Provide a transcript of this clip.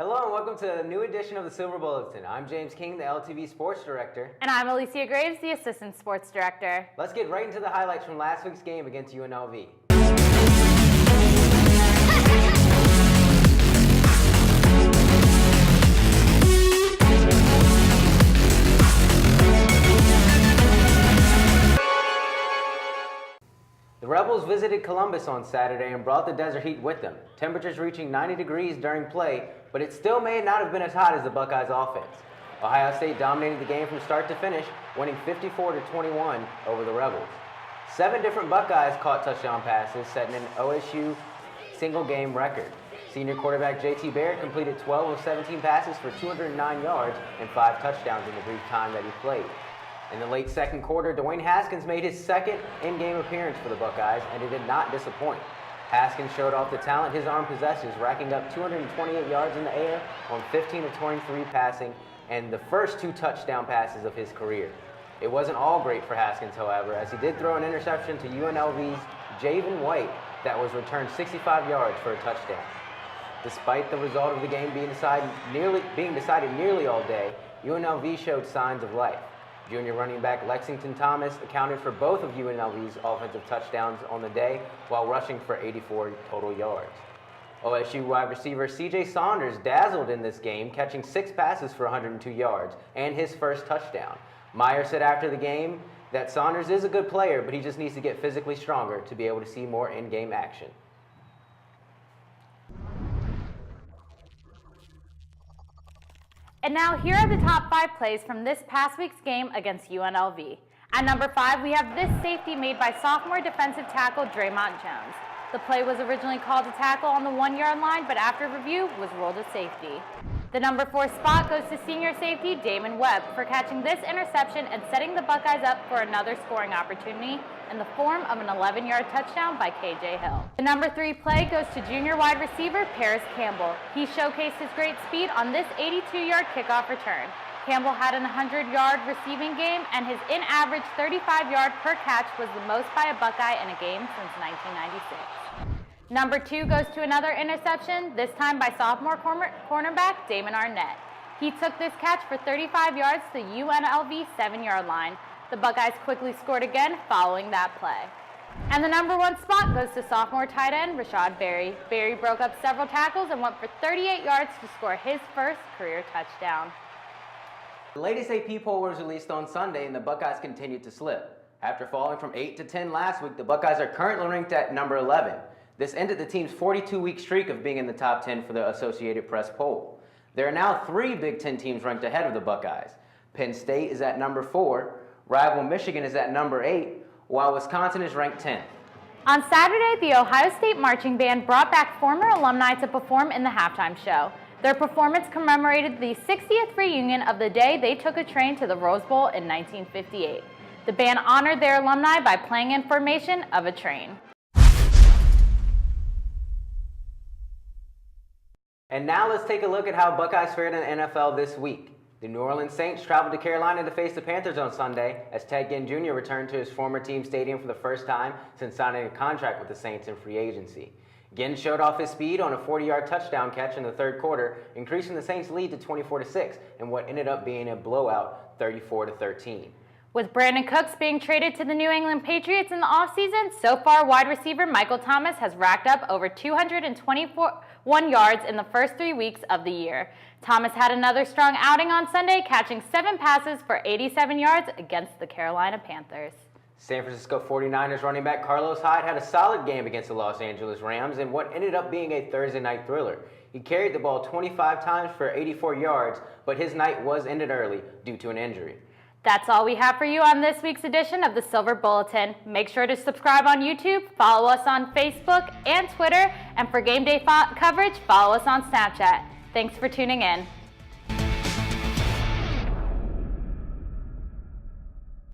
Hello and welcome to a new edition of the Silver Bulletin. I'm James King, the LTV Sports Director. And I'm Alicia Graves, the Assistant Sports Director. Let's get right into the highlights from last week's game against UNLV. The Rebels visited Columbus on Saturday and brought the desert heat with them, temperatures reaching 90 degrees during play, but it still may not have been as hot as the Buckeyes' offense. Ohio State dominated the game from start to finish, winning 54-21 over the Rebels. 7 different Buckeyes caught touchdown passes, setting an OSU single-game record. Senior quarterback J.T. Barrett completed 12 of 17 passes for 209 yards and 5 touchdowns in the brief time that he played. In the late second quarter, Dwayne Haskins made his second in-game appearance for the Buckeyes, and it did not disappoint. Haskins showed off the talent his arm possesses, racking up 228 yards in the air on 15 of 23 passing and the first 2 touchdown passes of his career. It wasn't all great for Haskins, however, as he did throw an interception to UNLV's Javen White that was returned 65 yards for a touchdown. Despite the result of the game being decided nearly all day, UNLV showed signs of life. Junior running back Lexington Thomas accounted for both of UNLV's offensive touchdowns on the day while rushing for 84 total yards. OSU wide receiver C.J. Saunders dazzled in this game, catching 6 passes for 102 yards and his first touchdown. Meyer said after the game that Saunders is a good player, but he just needs to get physically stronger to be able to see more in-game action. And now here are the top 5 plays from this past week's game against UNLV. At number 5, we have this safety made by sophomore defensive tackle Dre'Mont Jones. The play was originally called a tackle on the 1-yard line, but after review was ruled a safety. The number 4 spot goes to senior safety Damon Webb for catching this interception and setting the Buckeyes up for another scoring opportunity in the form of an 11-yard touchdown by K.J. Hill. The number 3 play goes to junior wide receiver Paris Campbell. He showcased his great speed on this 82-yard kickoff return. Campbell had an 100-yard receiving game, and his in-average 35-yard per catch was the most by a Buckeye in a game since 1996. Number 2 goes to another interception, this time by sophomore cornerback Damon Arnett. He took this catch for 35 yards to the UNLV 7-yard line. The Buckeyes quickly scored again following that play. And the number 1 spot goes to sophomore tight end Rashad Berry. Berry broke up several tackles and went for 38 yards to score his first career touchdown. The latest AP poll was released on Sunday, and the Buckeyes continued to slip. After falling from 8 to 10 last week, the Buckeyes are currently ranked at number 11. This ended the team's 42-week streak of being in the top 10 for the Associated Press poll. There are now 3 Big Ten teams ranked ahead of the Buckeyes. Penn State is at number 4, rival Michigan is at number 8, while Wisconsin is ranked 10th. On Saturday, the Ohio State Marching Band brought back former alumni to perform in the halftime show. Their performance commemorated the 60th reunion of the day they took a train to the Rose Bowl in 1958. The band honored their alumni by playing in formation of a train. And now let's take a look at how Buckeyes fared in the NFL this week. The New Orleans Saints traveled to Carolina to face the Panthers on Sunday as Ted Ginn Jr. returned to his former team stadium for the first time since signing a contract with the Saints in free agency. Ginn showed off his speed on a 40-yard touchdown catch in the third quarter, increasing the Saints' lead to 24-6 in what ended up being a blowout 34-13. With Brandon Cooks being traded to the New England Patriots in the offseason, so far wide receiver Michael Thomas has racked up over 221 yards in the first 3 weeks of the year. Thomas had another strong outing on Sunday, catching 7 passes for 87 yards against the Carolina Panthers. San Francisco 49ers running back Carlos Hyde had a solid game against the Los Angeles Rams in what ended up being a Thursday night thriller. He carried the ball 25 times for 84 yards, but his night was ended early due to an injury. That's all we have for you on this week's edition of the Silver Bulletin. Make sure to subscribe on YouTube, follow us on Facebook and Twitter, and for game day coverage, follow us on Snapchat. Thanks for tuning in.